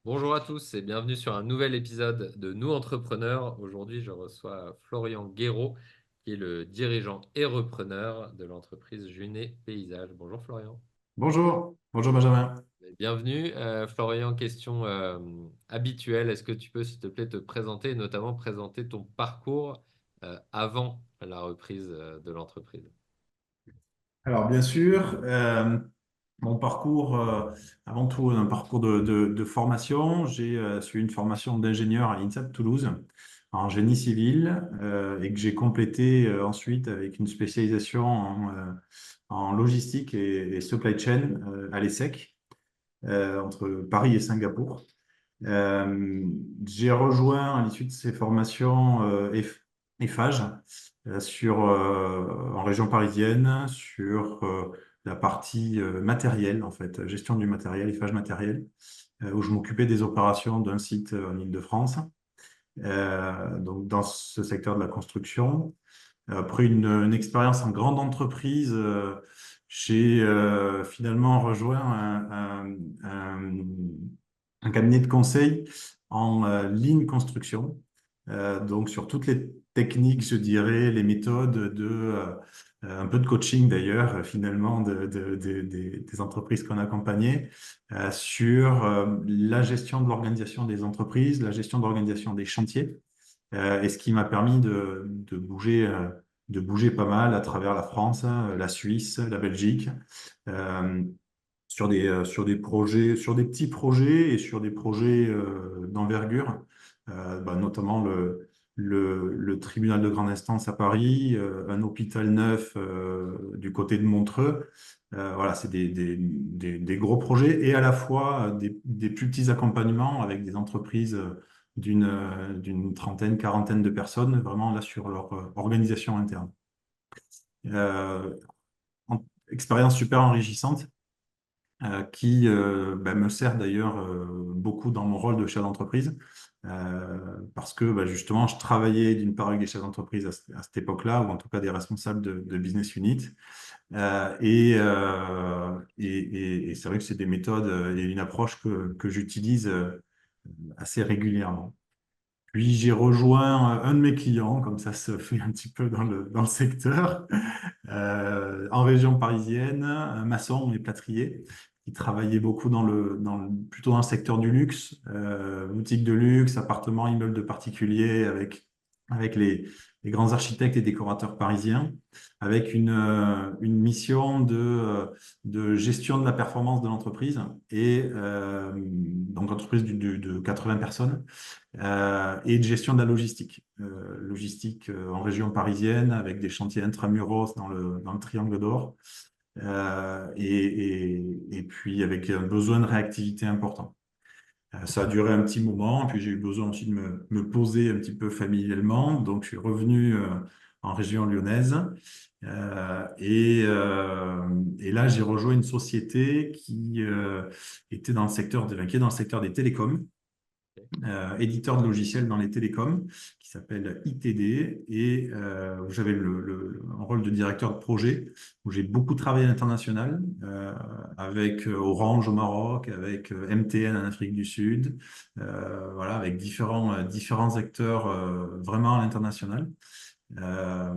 Bonjour à tous et bienvenue sur un nouvel épisode de Nous Entrepreneurs. Aujourd'hui, je reçois Florian Guéraud, qui est le dirigeant et repreneur de l'entreprise Junet Paysage. Bonjour Florian. Bonjour Benjamin. Bienvenue. Florian, question habituelle. Est-ce que tu peux, s'il te plaît, te présenter et notamment présenter ton parcours avant la reprise de l'entreprise? Alors bien sûr, mon parcours, avant tout un parcours de formation. J'ai suivi une formation d'ingénieur à l'INSEP Toulouse en génie civil et que j'ai complété ensuite avec une spécialisation en logistique et supply chain à l'ESSEC entre Paris et Singapour. Euh, j'ai rejoint à l'issue de ces formations Eiffage en région parisienne sur la partie matériel, en fait, gestion du matériel, Eiffage matériel, où je m'occupais des opérations d'un site en Île-de-France, donc dans ce secteur de la construction. Après une expérience en grande entreprise, j'ai finalement rejoint un cabinet de conseil en ligne construction, donc sur toutes les techniques, je dirais, les méthodes un peu de coaching d'ailleurs, finalement, des entreprises qu'on accompagnait, sur la gestion de l'organisation des entreprises, la gestion d'organisation des chantiers, et ce qui m'a permis de bouger pas mal à travers la France, la Suisse, la Belgique, euh, sur des projets, sur des petits projets et sur des projets d'envergure, notamment le tribunal de grande instance à Paris, un hôpital neuf du côté de Montreux. Voilà, c'est des gros projets et à la fois des plus petits accompagnements avec des entreprises d'une trentaine, quarantaine de personnes, vraiment là sur leur organisation interne. Euh, Expérience super enrichissante qui me sert d'ailleurs beaucoup dans mon rôle de chef d'entreprise, parce que justement, je travaillais d'une part avec des chefs d'entreprise à cette époque-là, ou en tout cas des responsables de business unit. Et c'est vrai que c'est des méthodes et une approche que j'utilise assez régulièrement. Puis j'ai rejoint un de mes clients, comme ça se fait un petit peu dans le secteur, en région parisienne, un maçon et plâtrier, qui travaillait beaucoup plutôt dans le secteur du luxe, boutique de luxe, appartements, immeubles de particuliers, avec les grands architectes et décorateurs parisiens, avec une mission de gestion de la performance de l'entreprise, et donc entreprise de 80 personnes et de gestion de la logistique. Logistique en région parisienne avec des chantiers intramuros dans le Triangle d'Or et puis avec un besoin de réactivité important. Ça a duré un petit moment, puis j'ai eu besoin aussi de me poser un petit peu familialement, donc je suis revenu en région lyonnaise et là j'ai rejoint une société qui est dans le secteur des télécoms, éditeur de logiciels dans les télécoms, qui s'appelle ITD, et où j'avais un rôle de directeur de projet, où j'ai beaucoup travaillé à l'international, avec Orange au Maroc, avec MTN en Afrique du Sud, voilà, avec différents acteurs vraiment à l'international. euh,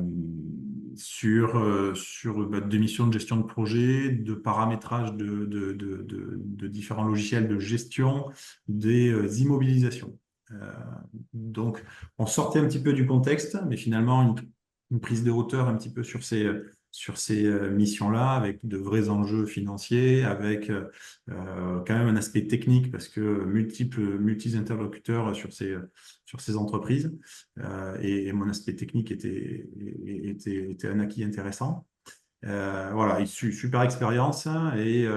sur des missions de gestion de projet, de paramétrage de différents logiciels de gestion des immobilisations. Euh, donc, on sortait un petit peu du contexte, mais finalement, une prise de hauteur un petit peu sur ces missions-là, avec de vrais enjeux financiers, avec quand même un aspect technique, parce que multi interlocuteurs sur ces entreprises. Et mon aspect technique était un acquis intéressant. Voilà, super expérience, hein, et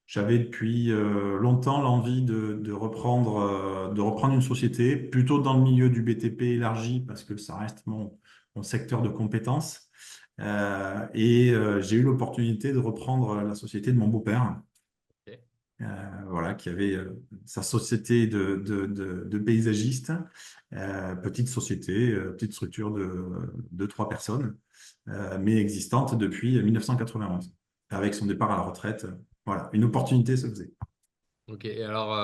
j'avais depuis longtemps l'envie de reprendre une société, plutôt dans le milieu du BTP élargi, parce que ça reste mon secteur de compétences. J'ai eu l'opportunité de reprendre la société de mon beau-père, Ok. voilà, qui avait sa société de paysagiste, petite société, petite structure de trois personnes, mais existante depuis 1991. Avec son départ à la retraite, voilà, une opportunité se faisait. Ok, et alors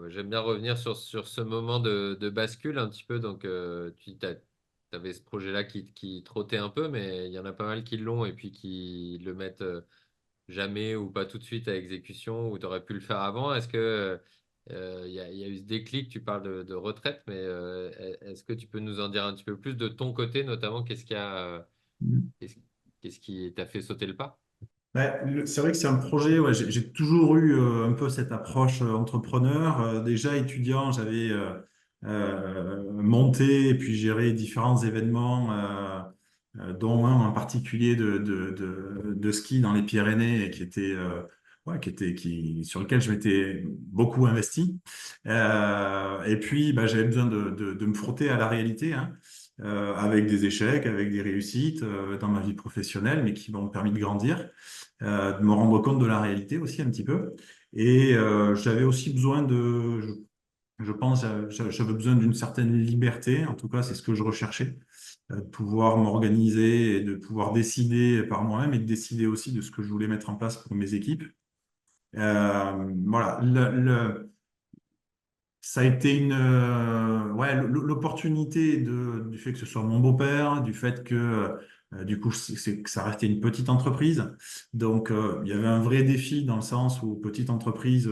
j'aime bien revenir sur ce moment de bascule un petit peu. Donc, tu avais ce projet-là qui trottait un peu, mais il y en a pas mal qui l'ont et puis qui le mettent jamais ou pas tout de suite à exécution, ou tu aurais pu le faire avant. Est-ce que il y a eu ce déclic? Tu parles de retraite, mais est-ce que tu peux nous en dire un petit peu plus de ton côté, notamment qu'est-ce, qu'est-ce qui t'a fait sauter le pas? Ouais, c'est vrai que c'est un projet, ouais, j'ai toujours eu un peu cette approche entrepreneur. Déjà étudiant, j'avais monté et puis géré différents événements, dont un en particulier de ski dans les Pyrénées et qui était, ouais, sur lequel je m'étais beaucoup investi. Et puis, bah, j'avais besoin de me frotter à la réalité, hein, avec des échecs, avec des réussites dans ma vie professionnelle, mais qui m'ont permis de grandir, de me rendre compte de la réalité aussi un petit peu. Et j'avais aussi besoin je pense, j'avais besoin d'une certaine liberté. En tout cas, c'est ce que je recherchais, de pouvoir m'organiser et de pouvoir décider par moi-même et de décider aussi de ce que je voulais mettre en place pour mes équipes. Voilà, ça a été ouais, l'opportunité du fait que ce soit mon beau-père, du fait que du coup que ça restait une petite entreprise. Donc il y avait un vrai défi dans le sens où petite entreprise,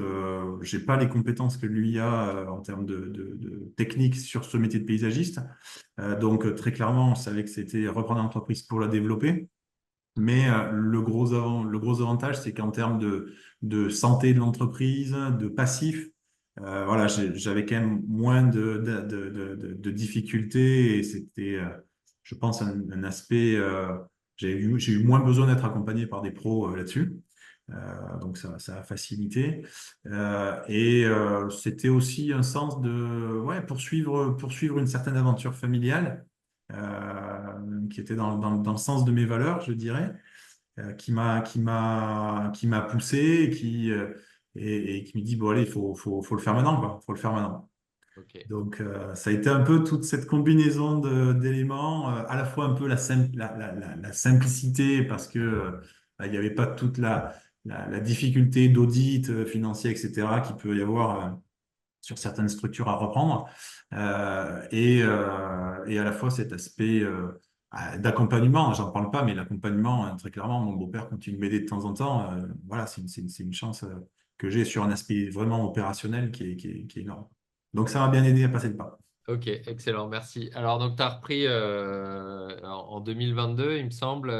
j'ai pas les compétences que lui a en termes de technique sur ce métier de paysagiste. Donc très clairement, on savait que c'était reprendre l'entreprise pour la développer. Mais le gros avantage, c'est qu'en termes de santé de l'entreprise, de passif, voilà, j'avais quand même moins de difficultés et c'était, je pense, un aspect, j'ai eu moins besoin d'être accompagné par des pros là-dessus. Donc ça a facilité. C'était aussi un sens de ouais, poursuivre une certaine aventure familiale qui était dans le sens de mes valeurs, je dirais, qui m'a poussé et qui me dit, bon, allez, faut le faire maintenant, quoi. Faut le faire maintenant. Ok. Donc, ça a été un peu toute cette combinaison d'éléments, à la fois un peu la simplicité, parce que bah, il n'y avait pas toute la difficulté d'audit financier, etc., qui peut y avoir sur certaines structures à reprendre, et à la fois cet aspect d'accompagnement, j'en parle pas, mais l'accompagnement, très clairement, mon beau-père continue de m'aider de temps en temps, voilà, c'est une chance que j'ai sur un aspect vraiment opérationnel qui est énorme. Donc ça m'a bien aidé à passer le pas. Ok, excellent, merci. Alors, donc, tu as repris en 2022, il me semble.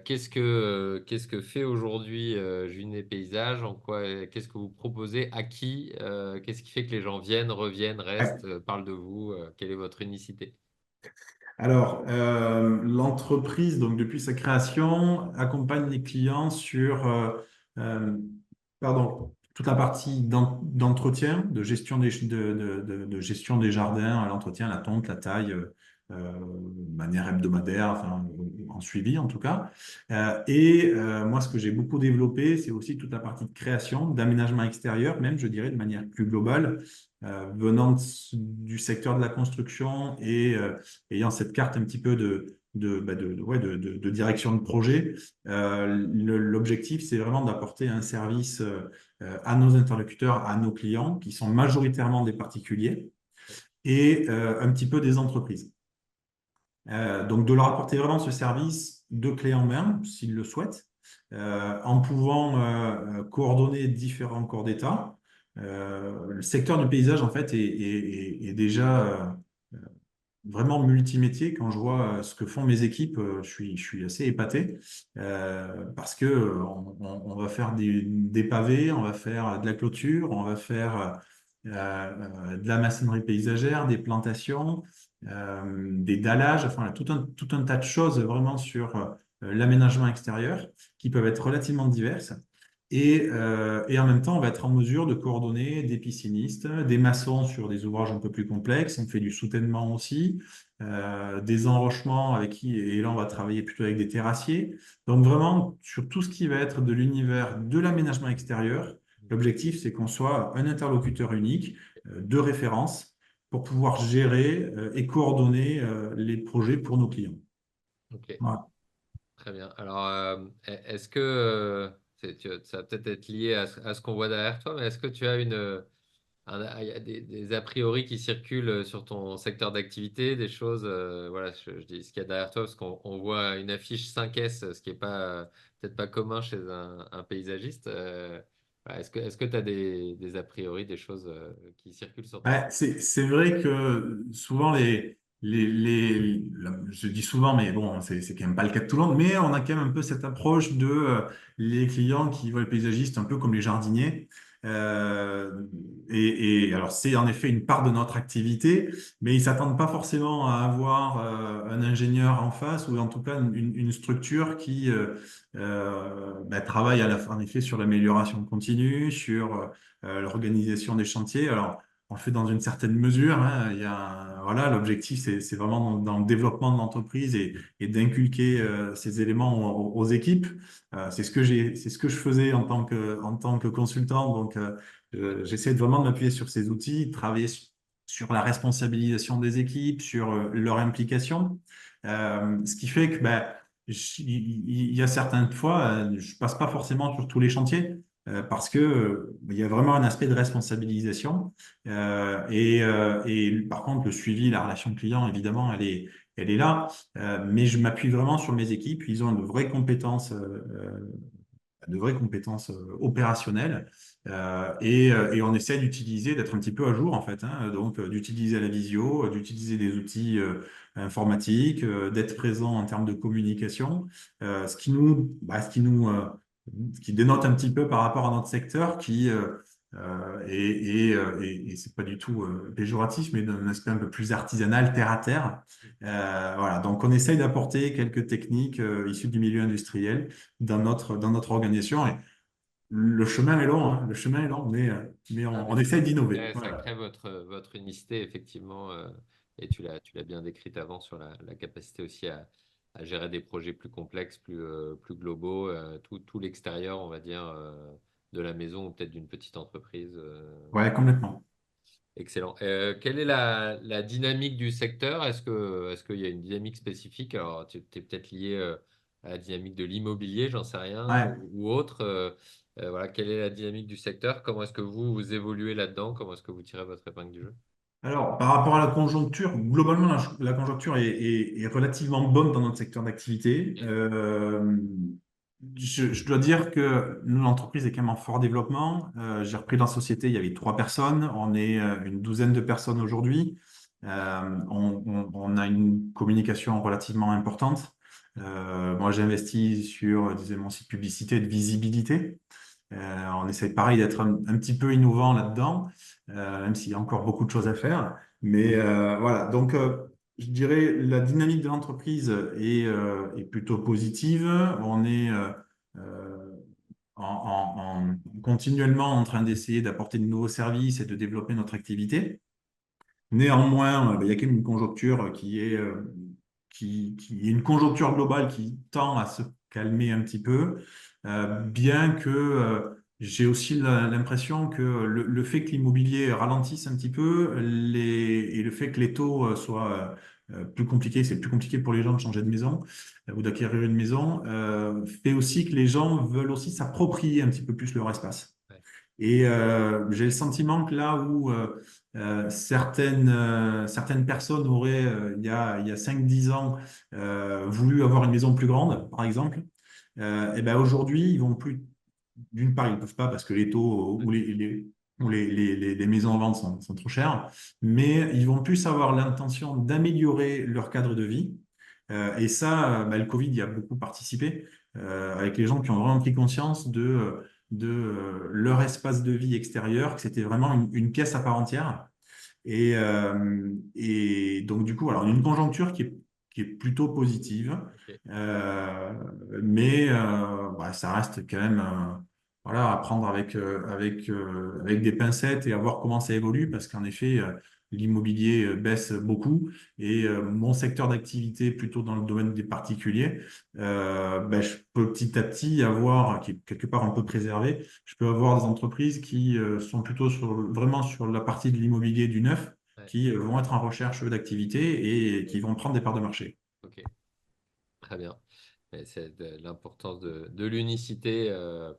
Qu'est-ce que fait aujourd'hui Juné Paysage? En quoi, qu'est-ce que vous proposez? À qui? Qu'est-ce qui fait que les gens viennent, reviennent, restent, Ouais. parlent de vous? Quelle est votre unicité? Alors, l'entreprise, donc depuis sa création, accompagne les clients sur euh, pardon, toute la partie d'entretien, de gestion des jardins, l'entretien, la tonte, la taille, de manière hebdomadaire, enfin, en suivi en tout cas. Moi, ce que j'ai beaucoup développé, c'est aussi toute la partie de création, d'aménagement extérieur, même, je dirais, de manière plus globale, venant du secteur de la construction et ayant cette carte un petit peu ouais, de direction de projet. L'objectif, c'est vraiment d'apporter un service à nos interlocuteurs, à nos clients, qui sont majoritairement des particuliers et un petit peu des entreprises. Donc, de leur apporter vraiment ce service de clé en main, s'ils le souhaitent, en pouvant coordonner différents corps d'État. Le secteur du paysage, en fait, est déjà vraiment multimétier. Quand je vois ce que font mes équipes, je suis assez épaté parce que on va faire des pavés, on va faire de la clôture, on va faire de la maçonnerie paysagère, des plantations, des dallages, enfin tout un tas de choses vraiment sur l'aménagement extérieur qui peuvent être relativement diverses. Et en même temps, on va être en mesure de coordonner des piscinistes, des maçons sur des ouvrages un peu plus complexes. On fait du soutènement aussi, des enrochements avec qui, et là, on va travailler plutôt avec des terrassiers. Donc vraiment, sur tout ce qui va être de l'univers de l'aménagement extérieur, l'objectif, c'est qu'on soit un interlocuteur unique, de référence, pour pouvoir gérer et coordonner les projets pour nos clients. Ok. Voilà. Très bien. Alors, est-ce que Ça va peut-être être lié à ce qu'on voit derrière toi, mais est-ce que tu as il y a des a priori qui circulent sur ton secteur d'activité, des choses, voilà, je dis ce qu'il y a derrière toi, parce qu'on voit une affiche 5S, ce qui est pas peut-être pas commun chez un paysagiste. Voilà, est-ce que tu as des a priori, des choses qui circulent sur ton Ouais, secteur? c'est vrai que souvent je dis souvent, mais bon, c'est quand même pas le cas de tout le monde, mais on a quand même un peu cette approche de les clients qui voient le paysagiste un peu comme les jardiniers. Euh, et alors c'est en effet une part de notre activité, mais ils s'attendent pas forcément à avoir un ingénieur en face ou en tout cas une structure qui travaille en effet sur l'amélioration continue, sur l'organisation des chantiers. Alors on le fait dans une certaine mesure, hein. Voilà, l'objectif, c'est vraiment dans le développement de l'entreprise et d'inculquer ces éléments aux équipes. C'est ce que je faisais en tant que consultant. Donc, j'essaie vraiment de m'appuyer sur ces outils, de travailler sur la responsabilisation des équipes, sur leur implication. Ce qui fait que il y a certaines fois, je passe pas forcément sur tous les chantiers parce que il y a vraiment un aspect de responsabilisation. Et par contre, le suivi, la relation client, évidemment, elle est là. Mais je m'appuie vraiment sur mes équipes. Ils ont de vraies compétences opérationnelles. Et on essaie d'utiliser, d'être un petit peu à jour, en fait, hein. Donc, d'utiliser la visio, d'utiliser des outils informatiques, d'être présent en termes de communication, ce qui dénote un petit peu par rapport à notre secteur et c'est pas du tout péjoratif, mais d'un aspect un peu plus artisanal, terre à terre. Voilà, donc on essaye d'apporter quelques techniques issues du milieu industriel dans notre organisation. Et le chemin est long, hein, le chemin est long, mais Ah, mais on essaye d'innover. ouais, ça Voilà. crée votre unicité, effectivement, et tu l'as bien décrite avant sur la capacité aussi à gérer des projets plus complexes, plus globaux, tout l'extérieur, on va dire, de la maison ou peut-être d'une petite entreprise. Ouais, complètement. Excellent. Quelle est la dynamique du secteur? Est-ce qu'il y a une dynamique spécifique? Alors, tu es peut-être lié à la dynamique de l'immobilier, j'en sais rien, Ouais. ou autre. Voilà, quelle est la dynamique du secteur? Comment est-ce que vous évoluez là-dedans? Comment est-ce que vous tirez votre épingle du jeu? Alors, par rapport à la conjoncture, globalement, la conjoncture est relativement bonne dans notre secteur d'activité. Ok. Je dois dire que nous, l'entreprise est quand même en fort développement. J'ai repris la société, il y avait 3 personnes. On est une douzaine de personnes aujourd'hui. On a une communication relativement importante. Moi, j'ai investi sur, disons, mon site publicité de visibilité. On essaie pareil d'être un petit peu innovant là-dedans, même s'il y a encore beaucoup de choses à faire. Mais voilà, donc je dirais la dynamique de l'entreprise est plutôt positive. On est continuellement en train d'essayer d'apporter de nouveaux services et de développer notre activité. Néanmoins, il y a quand même une conjoncture qui est une conjoncture globale qui tend à se calmer un petit peu, bien que j'ai aussi l'impression que le fait que l'immobilier ralentisse un petit peu et le fait que les taux soient plus compliqués, c'est plus compliqué pour les gens de changer de maison ou d'acquérir une maison, fait aussi que les gens veulent aussi s'approprier un petit peu plus leur espace. Ouais. Et j'ai le sentiment que là où certaines personnes auraient, il y a 5 10 ans, voulu avoir une maison plus grande, par exemple, et ben aujourd'hui, ils vont plus. D'une part, ils ne peuvent pas parce que les taux les maisons en vente sont trop chères, mais ils vont plus avoir l'intention d'améliorer leur cadre de vie. Et ça, le Covid y a beaucoup participé, avec les gens qui ont vraiment pris conscience de leur espace de vie extérieur, que c'était vraiment une pièce à part entière. Et donc, du coup, alors, une conjoncture qui est plutôt positive, Ok. euh, mais ça reste quand même voilà, à prendre avec des pincettes et à voir comment ça évolue, parce qu'en effet, l'immobilier baisse beaucoup et mon secteur d'activité, plutôt dans le domaine des particuliers, je peux petit à petit avoir, qui est quelque part un peu préservé, je peux avoir des entreprises qui sont plutôt vraiment sur la partie de l'immobilier du neuf, Ouais. qui vont être en recherche d'activité et qui vont prendre des parts de marché. Ok. Très bien. Et c'est l'importance de l'unicité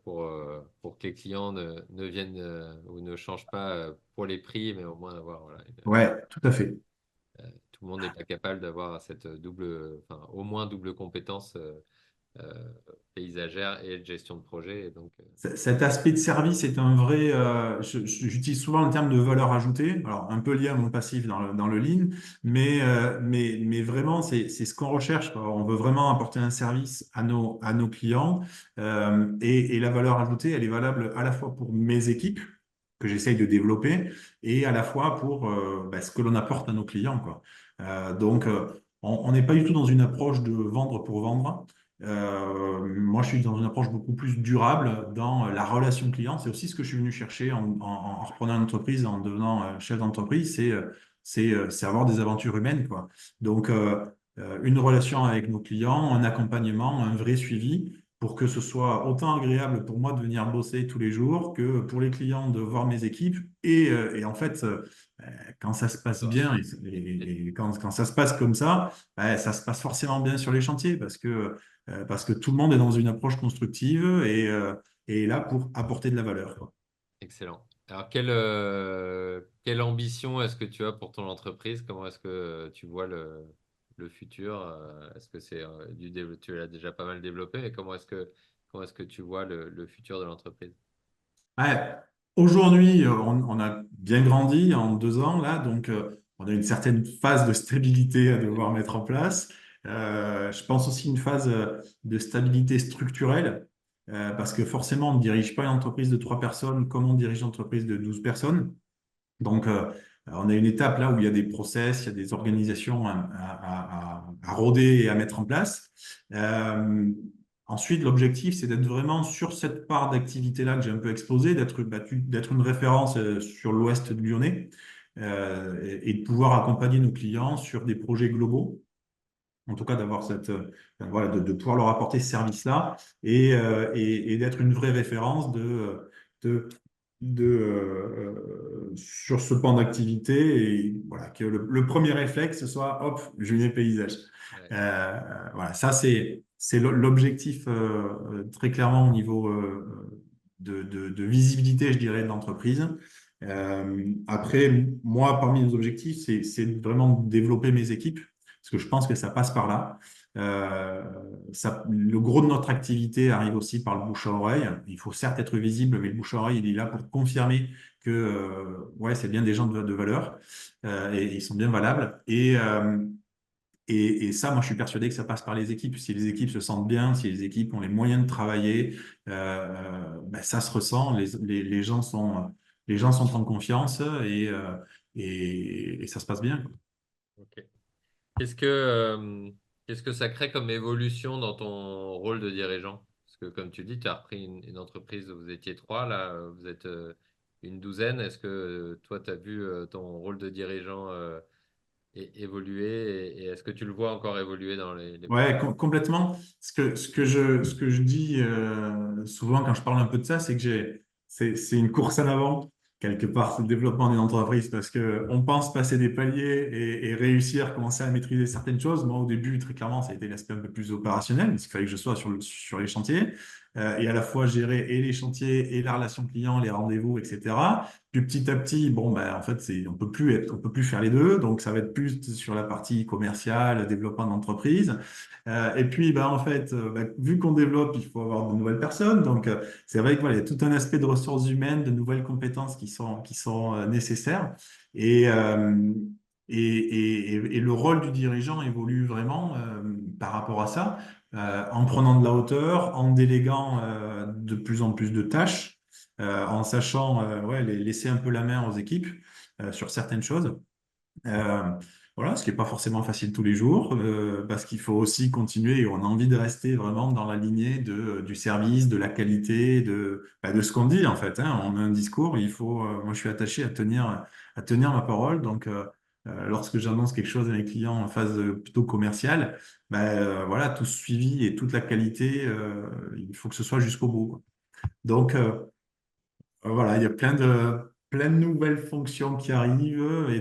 pour que les clients ne viennent ou ne changent pas pour les prix, mais au moins avoir voilà, Ouais, tout à fait. tout le monde n'est pas capable d'avoir cette double, enfin, au moins double compétence euh, paysagère et de gestion de projet. Et donc, Cet aspect de service est un vrai. J'utilise souvent le terme de valeur ajoutée, alors un peu lié à mon passif dans le lean, mais vraiment, c'est ce qu'on recherche, quoi. On veut vraiment apporter un service à nos clients. Et la valeur ajoutée, elle est valable à la fois pour mes équipes, que j'essaye de développer, et à la fois pour ce que l'on apporte à nos clients, quoi. On n'est pas du tout dans une approche de vendre pour vendre. Moi, je suis dans une approche beaucoup plus durable dans la relation client. C'est aussi ce que je suis venu chercher en reprenant une entreprise, en devenant chef d'entreprise, c'est avoir des aventures humaines, quoi. Donc, une relation avec nos clients, un accompagnement, un vrai suivi pour que ce soit autant agréable pour moi de venir bosser tous les jours que pour les clients de voir mes équipes. Et en fait, quand ça se passe ça. bien et quand ça se passe comme ça, ça se passe forcément bien sur les chantiers parce que tout le monde est dans une approche constructive et est là pour apporter de la valeur, quoi. Excellent. Alors, quelle ambition est-ce que tu as pour ton entreprise? Comment est-ce que tu vois le futur? Est-ce que c'est tu l'as déjà pas mal développé, mais comment est-ce que tu vois le futur de l'entreprise? Ouais. Aujourd'hui, on a bien grandi en 2 ans là, donc on a une certaine phase de stabilité à devoir mettre en place. Je pense aussi une phase de stabilité structurelle, parce que forcément, on ne dirige pas une entreprise de 3 personnes comme on dirige une entreprise de 12 personnes. Donc, on a une étape là où il y a des process, il y a des organisations à rôder et à mettre en place. Euh, Ensuite, l'objectif, c'est d'être vraiment sur cette part d'activité-là que j'ai un peu exposée, d'être une référence sur l'ouest lyonnais et de pouvoir accompagner nos clients sur des projets globaux. En tout cas, d'avoir voilà, de pouvoir leur apporter ce service-là et d'être une vraie référence de, sur ce pan d'activité et voilà, que le premier réflexe ce soit hop, Julien Paysage. Ouais, Voilà, ça c'est l'objectif très clairement au niveau de visibilité, je dirais, de l'entreprise. Après, moi, parmi nos objectifs, c'est vraiment de développer mes équipes parce que je pense que ça passe par là. Euh, le gros de notre activité arrive aussi par le bouche à oreille. Il faut certes être visible, mais le bouche à oreille, il est là pour confirmer que ouais, c'est bien des gens de valeur et ils sont bien valables. Et ça, moi, je suis persuadé que ça passe par les équipes. Si les équipes se sentent bien, si les équipes ont les moyens de travailler, ça se ressent. Les gens sont en confiance et ça se passe bien, quoi. ok. Qu'est-ce que, qu'est-ce que ça crée comme évolution dans ton rôle de dirigeant? Parce que comme tu dis, tu as repris une entreprise où vous étiez trois, là, vous êtes une douzaine. Est-ce que toi, tu as vu ton rôle de dirigeant évoluer et est-ce que tu le vois encore évoluer dans les prochains? Ouais, complètement. Ce que je dis souvent quand je parle un peu de ça, c'est que c'est une course en avant, quelque part, le développement d'une entreprise, parce que on pense passer des paliers et réussir, commencer à maîtriser certaines choses. Moi, au début, très clairement, ça a été l'aspect un peu plus opérationnel, parce qu'il fallait que je sois sur les chantiers, et à la fois gérer et les chantiers et la relation client, les rendez-vous, etc. Puis petit à petit, bon, ben, en fait, on peut plus faire les deux, donc ça va être plus sur la partie commerciale, développement d'entreprise. Et puis, bah, en fait, vu qu'on développe, il faut avoir de nouvelles personnes. Donc, c'est vrai que voilà, il y a tout un aspect de ressources humaines, de nouvelles compétences qui sont nécessaires. Et, euh, et le rôle du dirigeant évolue vraiment par rapport à ça, en prenant de la hauteur, en déléguant de plus en plus de tâches, en sachant ouais, laisser un peu la main aux équipes sur certaines choses. Euh, voilà, ce qui n'est pas forcément facile tous les jours, parce qu'il faut aussi continuer et on a envie de rester vraiment dans la lignée du service, de la qualité, de ce qu'on dit en fait, hein. On a un discours, moi je suis attaché à tenir ma parole, donc lorsque j'annonce quelque chose à mes clients en phase plutôt commerciale, voilà, tout suivi et toute la qualité, il faut que ce soit jusqu'au bout, quoi. Donc, voilà, il y a plein de nouvelles fonctions qui arrivent et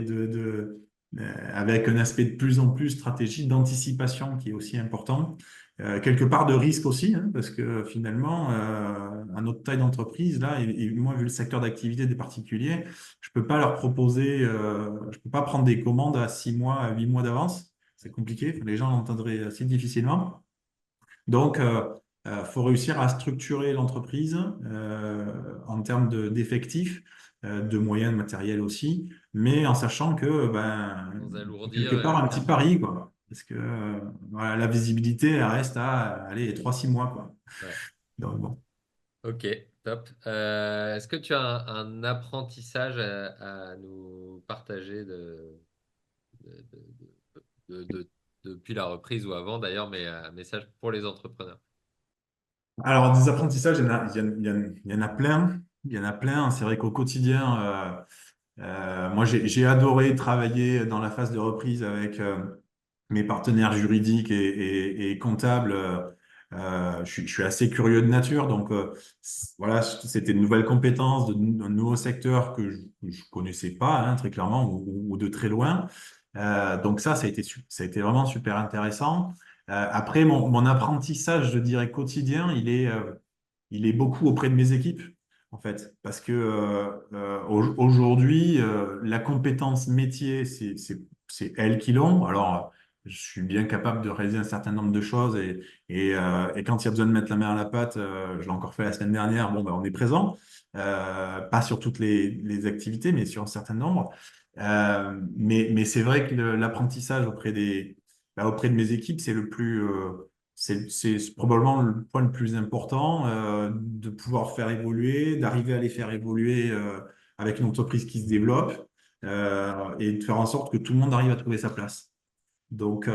avec un aspect de plus en plus stratégique d'anticipation qui est aussi important. Quelque part de risque aussi, hein, parce que finalement, à notre taille d'entreprise, là, et moi, vu le secteur d'activité des particuliers, je peux pas leur proposer, je peux pas prendre des commandes à 6 mois, à 8 mois d'avance. C'est compliqué, enfin, les gens l'entendraient assez difficilement. Donc, faut réussir à structurer l'entreprise en termes d'effectifs, de moyens, de matériel aussi, mais en sachant que Sans c'est alourdir quelque part un petit clairement. pari, quoi. Parce que voilà, la visibilité, elle reste à aller 3-6 mois, quoi. Ouais. Donc, bon. Ok, top. Est-ce que tu as un apprentissage à nous partager de- de- de- depuis la reprise ou avant d'ailleurs, mais un message pour les entrepreneurs? Alors, des apprentissages, il y en a plein. Il y en a plein. C'est vrai qu'au quotidien, moi, j'ai adoré travailler dans la phase de reprise avec mes partenaires juridiques et comptables. Je suis assez curieux de nature, donc voilà, c'était une nouvelle compétence, un nouveau secteur que je connaissais pas, hein, très clairement, ou de très loin. Donc ça a été vraiment super intéressant. Après, mon apprentissage, je dirais quotidien, il est beaucoup auprès de mes équipes, en fait, parce que aujourd'hui, la compétence métier, c'est elles qui l'ont. Alors, je suis bien capable de réaliser un certain nombre de choses et quand il y a besoin de mettre la main à la pâte, je l'ai encore fait la semaine dernière, bon, ben, on est présent. Pas sur toutes les activités, mais sur un certain nombre. Mais c'est vrai que l'apprentissage auprès de mes équipes, c'est le plus, c'est probablement le point le plus important, de pouvoir faire évoluer, d'arriver à les faire évoluer avec une entreprise qui se développe et de faire en sorte que tout le monde arrive à trouver sa place. Donc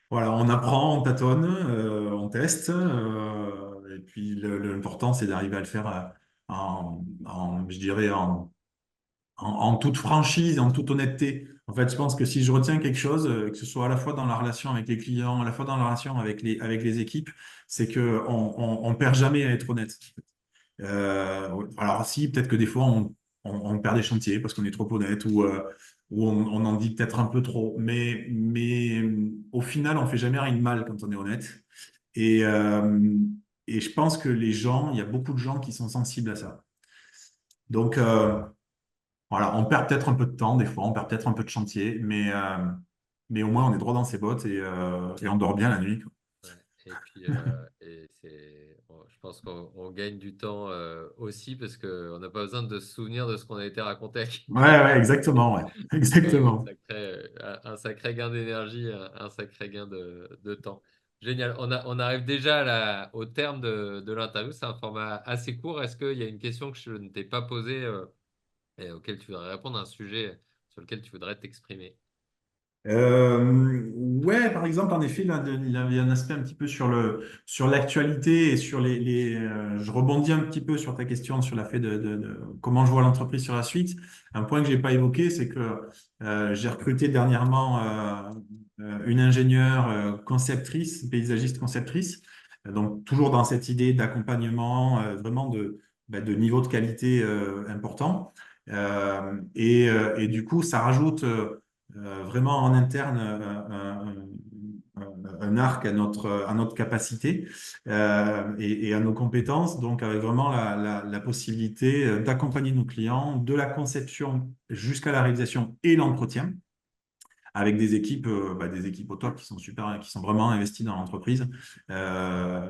voilà, on apprend, on tâtonne, on teste, et puis l'important c'est d'arriver à le faire je dirais en toute franchise et en toute honnêteté. En fait, je pense que si je retiens quelque chose, que ce soit à la fois dans la relation avec les clients, à la fois dans la relation avec les équipes, c'est que on perd jamais à être honnête. Alors si, peut-être que des fois on perd des chantiers parce qu'on est trop honnête ou on en dit peut-être un peu trop, mais au final, on fait jamais rien de mal quand on est honnête. Et, euh, et je pense que les gens, il y a beaucoup de gens qui sont sensibles à ça. Donc, voilà, on perd peut-être un peu de temps, des fois, on perd peut-être un peu de chantier, mais au moins on est droit dans ses bottes et on dort bien la nuit, quoi. Ouais. Et puis, je pense qu'on gagne du temps aussi parce qu'on n'a pas besoin de se souvenir de ce qu'on a été raconté à Ouais, quelqu'un. ouais, exactement, ouais. C'est quand même Exactement. un sacré gain d'énergie, un sacré gain de temps. Génial. On arrive déjà au terme de l'interview. C'est un format assez court. Est-ce qu'il y a une question que je ne t'ai pas posée et auquel tu voudrais répondre, un sujet sur lequel tu voudrais t'exprimer? Ouais, par exemple, en effet, là, il y avait un aspect un petit peu sur l'actualité et sur je rebondis un petit peu sur ta question sur la fait de comment je vois l'entreprise sur la suite. Un point que j'ai pas évoqué, c'est que j'ai recruté dernièrement une ingénieure conceptrice, paysagiste conceptrice. Donc toujours dans cette idée d'accompagnement, vraiment de niveau de qualité important. Et du coup, ça rajoute vraiment en interne un arc à notre capacité et à nos compétences, donc avec vraiment la possibilité d'accompagner nos clients de la conception jusqu'à la réalisation et l'entretien avec des équipes au top qui sont super, qui sont vraiment investies dans l'entreprise. Euh,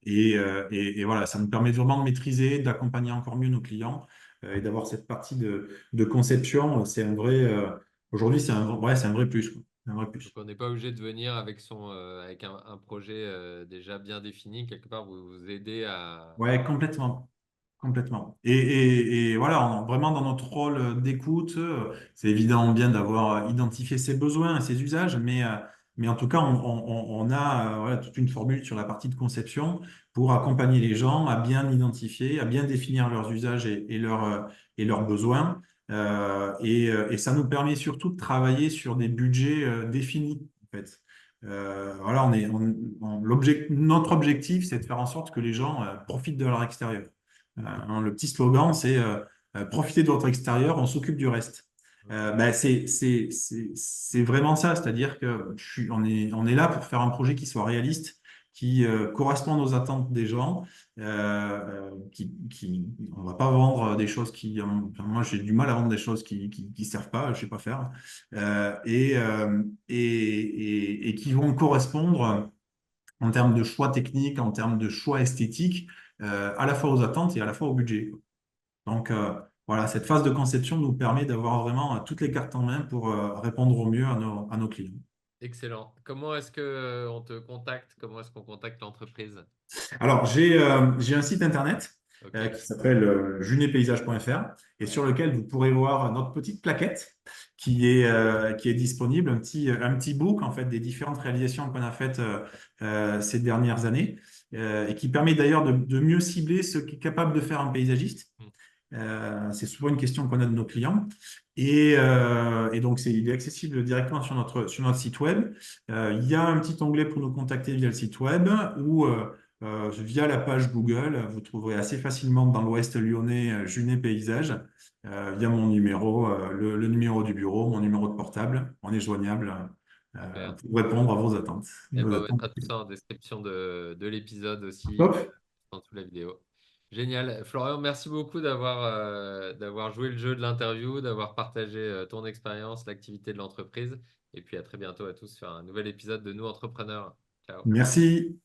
et voilà, ça nous permet vraiment de maîtriser, d'accompagner encore mieux nos clients et d'avoir cette partie de conception. C'est un vrai, aujourd'hui, c'est un vrai plus, quoi. Un vrai Donc, plus. on n'est pas obligé de venir avec avec un projet déjà bien défini. Quelque part, vous aidez à. Ouais, complètement. Complètement. Et voilà, vraiment dans notre rôle d'écoute, c'est évidemment bien d'avoir identifié ses besoins et ses usages, mais en tout cas, on a voilà, toute une formule sur la partie de conception pour accompagner les gens à bien identifier, à bien définir leurs usages et leurs besoins. Et ça nous permet surtout de travailler sur des budgets définis, en fait. Voilà, notre objectif, c'est de faire en sorte que les gens profitent de leur extérieur. Le petit slogan, c'est profitez de votre extérieur, on s'occupe du reste. Ben, c'est vraiment ça, c'est-à-dire que on est là pour faire un projet qui soit réaliste, qui corresponde aux attentes des gens, on va pas vendre des choses enfin, moi j'ai du mal à vendre des choses qui servent pas, je sais pas faire, et qui vont correspondre en termes de choix techniques, en termes de choix esthétiques, à la fois aux attentes et à la fois au budget. Donc, voilà, cette phase de conception nous permet d'avoir vraiment toutes les cartes en main pour répondre au mieux à nos clients. Excellent. Comment est-ce que on te contacte? Comment est-ce qu'on contacte l'entreprise? Alors, j'ai un site internet Ok. qui s'appelle junépaysage.fr et Ouais. sur lequel vous pourrez voir notre petite plaquette qui est disponible, un petit book en fait des différentes réalisations qu'on a faites ces dernières années et qui permet d'ailleurs de mieux cibler ce qui est capable de faire un paysagiste. Mm. C'est souvent une question qu'on a de nos clients. Et donc, il est accessible directement sur notre site web. Il y a un petit onglet pour nous contacter via le site web ou via la page Google. Vous trouverez assez facilement dans l'Ouest lyonnais Junet Paysage via mon numéro, le numéro du bureau, mon numéro de portable. On est joignable Super. pour répondre à vos attentes. Et Vos ben, on attentes. mettra tout ça en description de l'épisode aussi, Top. dans toute la vidéo. Génial. Florian, merci beaucoup d'avoir joué le jeu de l'interview, d'avoir partagé ton expérience, l'activité de l'entreprise. Et puis à très bientôt à tous sur un nouvel épisode de Nous Entrepreneurs. Ciao. Merci.